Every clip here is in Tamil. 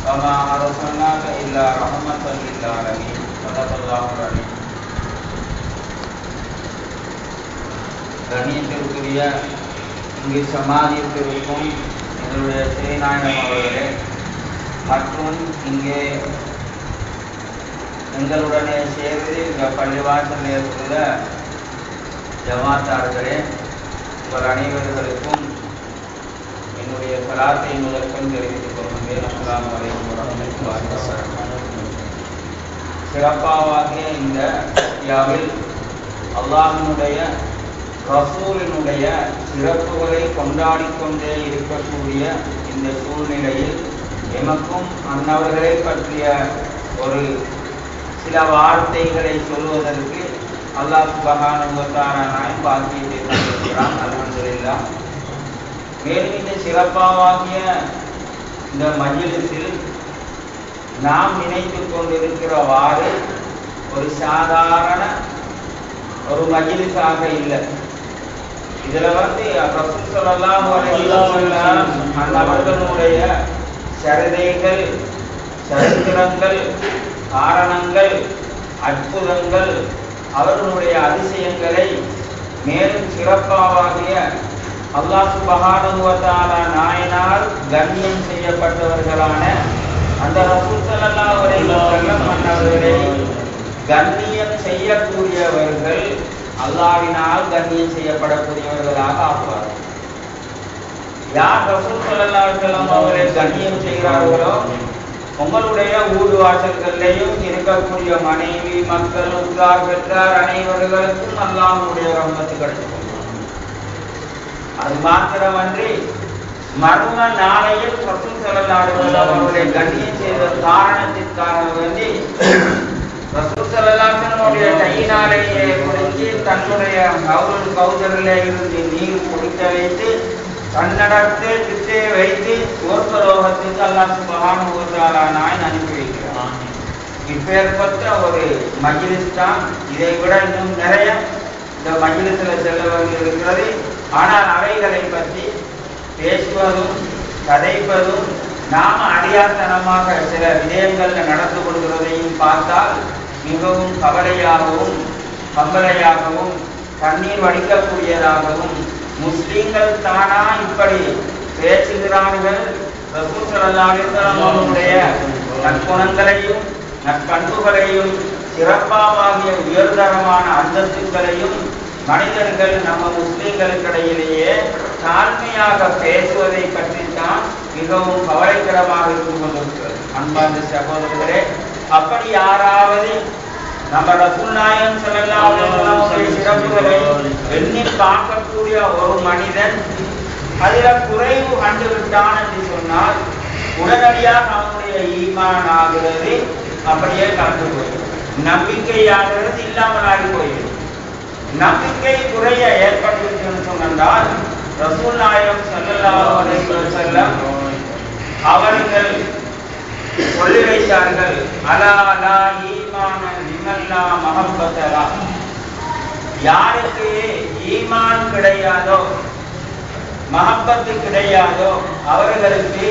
وما أرسلناك إلا رحمة للعالمين صدق الله العظيم. கண்ணியத்திற்குரிய இங்கு சமாதித்திருக்கும் எங்களுடைய ஸ்ரீநாயகம் அவர்களே மற்றும் இங்கே எங்களுடனே சேர்ந்து இந்த பள்ளிவாசல் ஏற்புள்ள ஜமாத்தார்களே, உங்கள் அனைவர்களுக்கும் என்னுடைய சலாத்தை முதற்கும் தெரிவித்துக் கொள்கின்றேன். அஸ்ஸலாமு அலைக்கும் வரஹ்மத்துல்லாஹி வபரகாத்துஹு. சிறப்பாகிய இந்த யாவில் அல்லாஹ்வினுடைய ரசூலினுடைய சிறப்புகளை கொண்டாடிக்கொண்டே இருக்கக்கூடிய இந்த சூழ்நிலையில் எமக்கும் அன்னவர்களை பற்றிய ஒரு சில வார்த்தைகளை சொல்வதற்கு அல்லாஹ் சுப்ஹானஹு வ தஆலா பாக்கியத்தை தந்திருக்கிறான். அல்ஹம்துலில்லாஹ். மேலும் இந்த சிறப்பாகிய இந்த மஜ்லிஸில் நாம் நினைத்துக் கொண்டிருக்கிறவாறு ஒரு சாதாரண ஒரு மஜ்லிஸாக இல்லை. இதுல ரசூல் ஸல்லல்லாஹு அலைஹி வஸல்லம் அவர்களுடைய சரிதைகள், சரித்திரங்கள், காரணங்கள், அற்புதங்கள், அவர்களுடைய அதிசயங்களை மேலும் சிறப்பாகிய அல்லாஹ் சுப்ஹானஹு வ தஆலா நாயனால் கண்ணியம் செய்யப்பட்டவர்களான அந்த ரசூல் ஸல்லல்லாஹு அலைஹி வஸல்லம் அவர்களை கண்ணியம் செய்யக்கூடியவர்கள் அல்லாஹ்வினால் கண்ணியம் செய்யப்படக்கூடியவர்களாக ஆகுவார்கள். யார் ரசூல் ஸல்லல்லாஹு அலைஹி வஸல்லம் அவர்களை கண்ணியம் செய்கிறார்களோ உங்களுடைய ஊடு வாசல்களிலேயும் இருக்கக்கூடிய மனைவி, மக்கள், உற்றார், பெற்றார் அனைவர்களுக்கும் அல்லாஹ்வுடைய ரஹ்மத்து கிடைக்கும். அது மாத்திரமன்றி மர்ம நாளையில் ரசூல் ஸல்லல்லாஹு அலைஹி வஸல்லம் அவர்களை கண்ணியம் செய்த காரணத்திற்காக வேண்டி ரசூல் ஸல்லல்லாஹு அலைஹி வஸல்லம் கையினாலேயே குடித்து தன்னுடைய கௌதரிலே இருந்து நீர் குடிக்க வைத்து தன்னடத்தை திட்டே வைத்து ஓர்வலோகத்துக்கு அல்லாஹ் சுப்ஹானஹு வ தஆலா நாயன் அனுப்பி வைக்கிறான். இப்பேற்பட்ட ஒரு மஜ்லிஸ் தான். இதை விட இன்னும் நிறைய இந்த மஜ்லிஸில் செல்ல வேண்டி இருக்கிறது. ஆனால் அவைகளை பற்றி பேசுவதும் கதைப்பதும் நாம அறியாத்தனமாக சில விடயங்கள்ல நடந்து கொள்கிறதையும் பார்த்தால் மிகவும் கவலையாகவும் கம்பலையாகவும் கண்ணீர் வடிக்கக்கூடியதாகவும் முஸ்லிம்கள் தானா இப்படி பேசுகிறார்கள். ரசூல் ஸல்லல்லாஹு அலைஹி வஸல்லம் அவர்களுடைய நற்குணங்களையும் நற்பண்புகளையும் சிறப்பாகிய உயர்தரமான அந்தஸ்துகளையும் மனிதர்கள் நம்ம முஸ்லிம்களுக்கிடையிலேயே தாழ்மையாக பேசுவதை பற்றித்தான் மிகவும் கவலைக்கிடமாக இருந்து கொண்டிருக்கிறது. அன்பார்ந்த சகோதரர்களே, அப்படி யாராவது நம்ம ரசூல் நாயகம் ஸல்லல்லாஹு அலைஹி வஸல்லம் சிறப்புகளை எண்ணி பார்க்கக்கூடிய ஒரு மனிதன் அதில் குறைவு கண்டுவிட்டான் என்று சொன்னால் உடனடியாக அவனுடைய ஈமான் ஆகிறது அப்படியே கலந்து போயிடும். நம்பிக்கையாகிறது இல்லாமல் ஆகி போயிடும். நம்பிக்கை குறைய ஏற்பட்டு சொன்னால் ரசூல் நாயகம் ஸல்லல்லாஹு அலைஹி வஸல்லம் அவர்கள் சொல்லி வைத்தார்கள், அலா லா ஈமான லிமல்லா மஹப்பத்தலா. யாருக்கு ஈமான் கிடையாதோ, மஹப்பத்து கிடையாதோ அவர்களுக்கு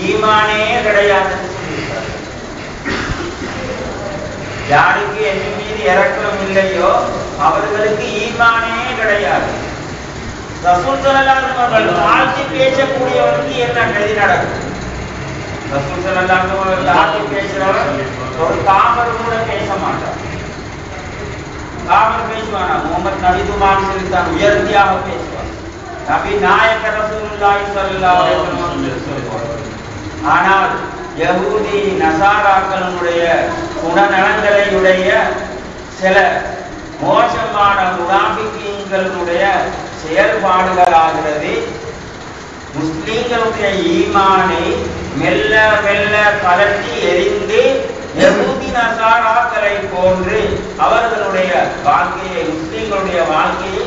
ஈமானே கிடையாது. யாருக்கு என் மீது இரக்கம் இல்லையோ அவர்களுக்கு ஈமானே கிடையாது. ரசூல் ஸல்லல்லாஹு அலைஹி வஸல்லம் தாழ்த்தி பேசக்கூடியவனுக்கு என்ன கதி நடக்கும்? ரசூல் ஸல்லல்லாஹு அலைஹி வஸல்லம் தாழ்த்தி பேசுறவர் ஒரு காமர் கூட பேச மாட்டார். காமர் பேசுவானா? முகமது நபிதுமான் சொல்லித்தான் உயர்த்தியாக பேசுவார். நபி நாயக ரசூலுல்லாஹி ஸல்லல்லாஹு அலைஹி வஸல்லம் சொல்வார். ஆனால் யஹூதி நசாராக்களுடைய குணநலன்களையுடைய சில மோசமான முனாஃபிகீன்களுடைய செயல்பாடுகளாகிறது முஸ்லிம்களுடைய ஈமானை மெல்ல மெல்ல கலட்டி எரிந்து யஹூதி நசாராக்களை போன்று அவர்களுடைய வாழ்க்கையை, முஸ்லிம்களுடைய வாழ்க்கையை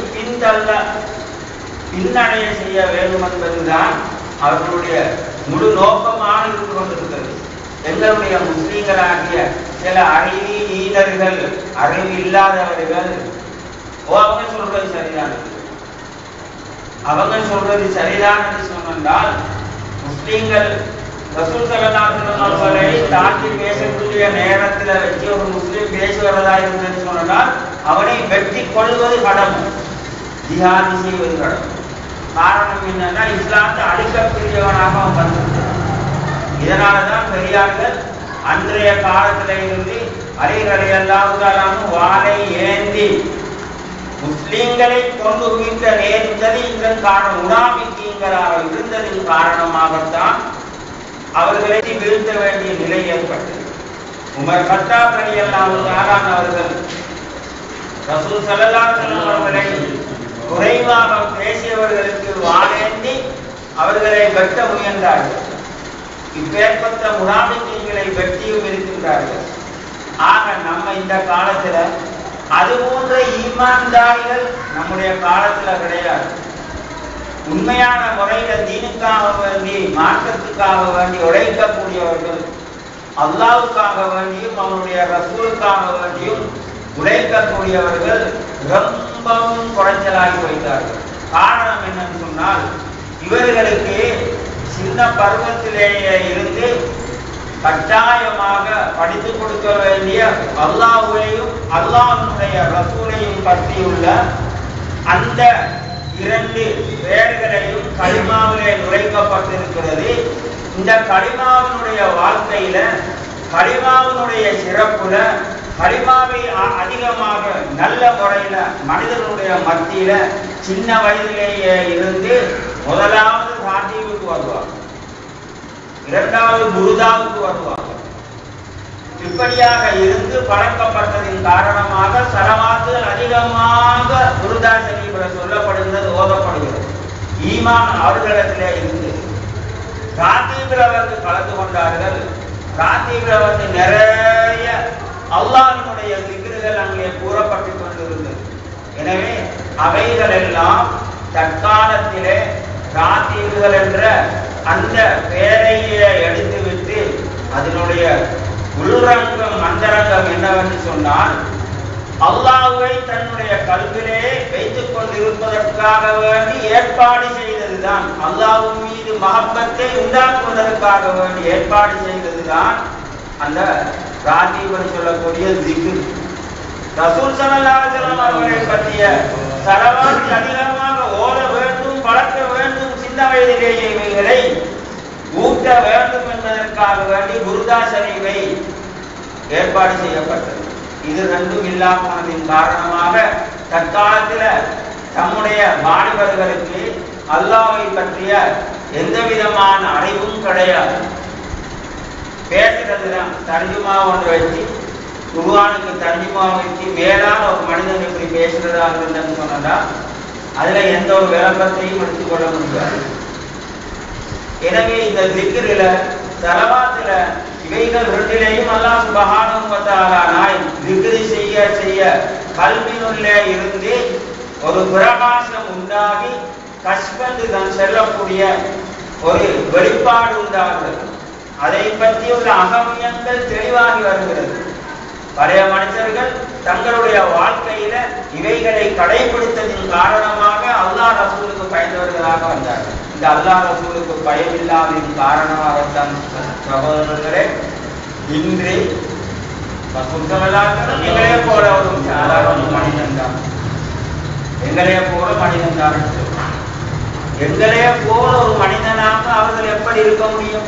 பின்னடைய செய்ய வேண்டும் என்பதுதான் அவர்களுடைய முழு நோக்கமாக இருந்து கொண்டிருக்கிறது. எங்களுடைய முஸ்லிம்களாகிய சில அறிவியீனர்கள், அறிவு இல்லாதவர்கள் அவங்க சொல்றது சரிதான், அவங்க சொல்றது சரிதான் என்று சொன்னால் முஸ்லிம்கள் ரசூல் ஸல்லல்லாஹு அலைஹி வஸல்லம் அவர்களை தாக்கி பேசக்கூடிய நேரத்தில் வச்சு ஒரு முஸ்லிம் பேசுவதா இருந்ததுன்னு சொன்னால் அவனை வெட்டி கொள்வது கடமை, ஜிஹாதி செய்வது கடமை. காரணம் என்னன்னா இஸ்லாத்தை அழிக்கக்கூடியவனாக அவன் வந்திருக்கிறான். இதனாலதான் பெரியார்கள் அன்றைய காலத்தில இருந்து அலி ரலியல்லாஹு தஆலா வாளை ஏந்தி முஸ்லிம்களை கொண்டு குவிக்க நேர்ந்தது இதன் காரணம் முனாஃபிக்கீன்களாக இருந்ததின் காரணமாகத்தான் அவர்களை வீழ்த்த வேண்டிய நிலை ஏற்பட்டது. உமர் கத்தாப் ரலியல்லாஹு தஆலா அவர்கள் ரசூல் ஸல்லல்லாஹு அலைஹி வஸல்லம் அவர்களை குறைவாக பேசியவர்களுக்கு வாளேந்தி அவர்களை வெட்ட முயன்றார்கள். இப்பேற்பட்ட முனாஃபிக்கீன்களை வெட்டியும் இருக்கின்றார்கள். ஆக நம்ம இந்த காலத்துல அது போன்ற ஈமான்தாரிகள் நம்முடைய காலத்துல கிடையாது. உண்மையான முறையில தீனுக்காக வேண்டி மார்க்கத்துக்காக வேண்டி உழைக்கக்கூடியவர்கள், அல்லாஹ்வுக்காக வேண்டியும் அவனுடைய ரசூலுக்காக வேண்டியும் உழைக்கக்கூடியவர்கள் ரொம்பவும் குறைச்சலாகி வைத்தார்கள். காரணம் என்னன்னு சொன்னால் இவர்களுக்கு சின்ன பருவத்திலேயே இருந்து கட்டாயமாக படித்து கொடுக்க வேண்டிய அல்லாஹ்வையும் அல்லாஹ்வுடைய ரசூலையும் பற்றியுள்ள அந்த இரண்டு பெயர்களையும் கலிமாவிலே நுழைக்கப்பட்டிருக்கிறது. இந்த கலிமாவினுடைய வாழ்க்கையில கலிமாவினுடைய சிறப்புல கலிமாவை அதிகமாக நல்ல முறையில மனிதனுடைய மத்தியில சின்ன வயதிலேயே இருந்து முதலாவது சாத்தியத்துக்கு வருவாங்க, இரண்டாவது குருதாவுக்கு வருவாங்க. இப்படியாக இருந்து பழக்கப்பட்டதின் காரணமாக சலவாத்துகள் அதிகமாக குருதா ஷரீஃபில் சொல்லப்படுகிறது, ஓதப்படுகிறது. ஈமான் அவர்களிடத்திலே இருந்து ராத்தீபில் அவர்கள் கலந்து கொண்டார்கள். ராத்தீபில் வந்து நிறைய அல்லாஹ்வினுடைய திக்ருகள் அங்கே கூறப்பட்டு கொண்டிருந்தது. எனவே அவைகள் எல்லாம் தற்காலத்திலே ராத்தீபுகள் என்ற அந்த பெயரையே எடுத்துவிட்டு அதனுடைய உள்ரங்கம் மந்தரங்கம் என்னவென்று சொன்னால் அல்லாஹ்வை தன்னுடைய கல்விலே வைத்துக் கொண்டிருப்பதற்காக வேண்டி ஏற்பாடு செய்ததுதான், அல்லாஹ்வின் மீது மஹப்பத்தை உண்டாக்குவதற்காக வேண்டி ஏற்பாடு செய்ததுதான் அந்த ராத்தீபுன்னு சொல்லக்கூடிய திக்ர். ரசூல் ஸல்லல்லாஹு அலைஹி வஸல்லம் அவர்களை பற்றிய ஸலவாத் அதிகமாக ஓத வேண்டும், பழக்க வேண்டும், சின்ன வயதிலேயே இவைகளை ஊட்ட வேண்டும் என்பதற்காக வேண்டி குருதா ஷரீஃபை ஏற்பாடு செய்யப்பட்டது. இது ரெண்டும் இல்லாமதின் காரணமாக தற்காலத்தில் நம்முடைய மாணவர்களுக்கு அல்லாஹ்வை பற்றிய எந்த விதமான அறிவும் கிடையாது. பேசுறதுதான் தர்ஜுமா ஒன்று வச்சு குர்ஆனுக்கு தர்ஜுமா வச்சு மேலான ஒரு மனிதன் இப்படி பேசுறதா இருந்ததுன்னு சொன்னா அதுல எந்த ஒரு விளம்பரத்தையும் எடுத்துக்கொள்ள முடியாது. எனவே இந்த திக்ரில ஸலவாத்துல இவைகள் ரெண்டிலேயும் அல்லாஹ் சுப்ஹானஹு வ தஆலா நாய் திக்ரி செய்ய செய்ய கல்வினுள்ளே இருந்து ஒரு பிரகாசம் உண்டாகி கஷ்பந்து தான் செல்லக்கூடிய ஒரு வெளிப்பாடு உண்டாகிறது. அதை பற்றியுள்ள அகமியங்கள் தெளிவாகி வருகிறது. பழைய மனிதர்கள் தங்களுடைய வாழ்க்கையில இவைகளை கடைபிடித்ததின் காரணமாக அல்லாஹ் ரசூலுக்கு பயந்தவர்களாக வந்தார்கள். இந்த அல்லாஹ் ரசூலுக்கு பயமில்லாததின் காரணமாகத்தான் சகோதரர்களே இன்று எங்களே போல ஒரு சாதாரண மனிதன் தான், எங்களே போல மனிதன் தான். எங்களே போல ஒரு மனிதனாக அவர்கள் எப்படி இருக்க முடியும்?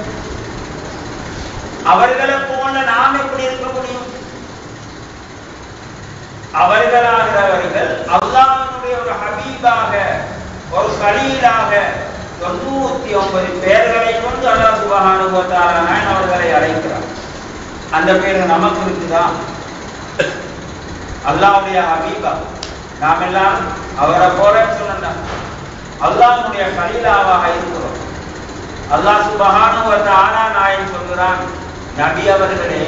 அவர்களை போல நாம் எப்படி இருக்க முடியும்? அவர்களாகிறவர்கள் அல்லாஹ்வுடைய ஒரு ஹபீபாக ஒரு கலீலாக 99 பெயர்களை கொண்டு அல்லாஹ் சுப்ஹானஹு வ தஆலா அவர்களை அழைக்கிறார். அந்த பேர் நமக்கு இருக்குதா? அல்லாஹ்வுடைய ஹபீபா நாம் எல்லாம் அவரை போல சொன்னா அல்லாஹ்வுடைய கலீலாவாக இருக்கிறோம். அல்லாஹ் சுப்ஹானஹு வ தஆலா நாயன் சொல்கிறான், நபி அவர்களே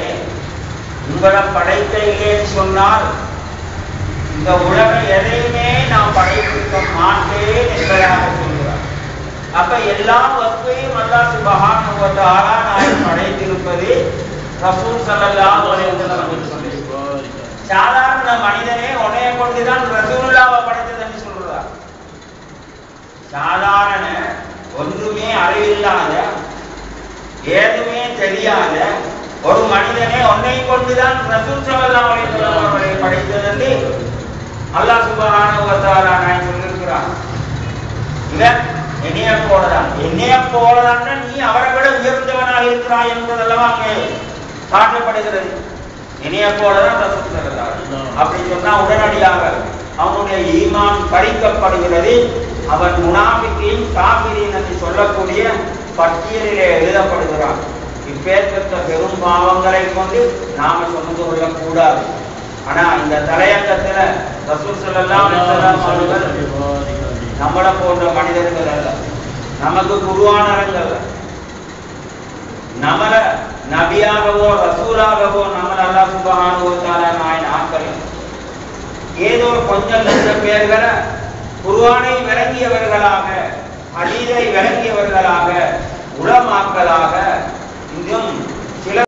உங்களை படைத்தேன் சொன்னால் இந்த உலகம் எதையுமே நான் படைத்திருக்க மாட்டேன் என்பதாக சொல்கிறார். அப்ப எல்லா வஸ்துவையும் அல்லாஹ் சுப்ஹானஹு வ தஆலா நாயன் படைத்திருப்பது ரசூல் ஸல்லல்லாஹு அலைஹி வஸல்லம் சொல்லி. சாதாரண மனிதனே உன்னைய கொண்டுதான் ரசூலுல்லாஹ்வை படைத்ததுன்னு சொல்றார். சாதாரண ஒன்றுமே அறிவில்லாத ஏதுமே தெரியாத ஒரு மனிதனே உன்னை கொண்டுதான் ரசூல் ஸல்லல்லாஹு அலைஹி வஸல்லம் அவர்களை படைத்ததென்று அல்லாஹ் சுப்ஹானஹு வ தஆலா நான் சொல்லியிருக்கிறான். இவன் என்னைய போலதான் நீ அவரை விட உயர்ந்தவனாக இருக்கிறாய் என்பதெல்லாம் அங்கே காட்டப்படுகிறது. என்னைய போலதான் ரசூல் ஸல்லல்லாஹு அலைஹி வஸல்லம் அப்படி சொன்னா உடனடியாக அவனுடைய ஈமான் பறிக்கப்படுகிறது. அவன் முனாஃபிகீன் காஃபிரீன் என்று சொல்லக்கூடிய பட்டியலிலே எழுதப்படுகிறான். இப்பேற்பட்ட பெரும் பாவங்களை கொண்டு நாம சொன்னது கொள்ளக்கூடாது. ஆனா இந்த தலையங்கத்துல ரசூல் ஸல்லல்லாஹு அலைஹி வஸல்லம் அவர்கள் நம்மளை போன்ற மனிதர்கள் அல்ல, நமக்கு குருவானவர்கள், நம்மள நபியாகவோ ரசூலாகவோ நம்மள அல்லாஹ் சுப்ஹானஹு வ தஆலா நாயன் ஆக்கல. ஏதோ கொஞ்சம் லட்சம் பேர்களை குர்ஆனை விளங்கியவர்களாக, ஹதீஸை விளங்கியவர்களாக, உலமாக்களாக,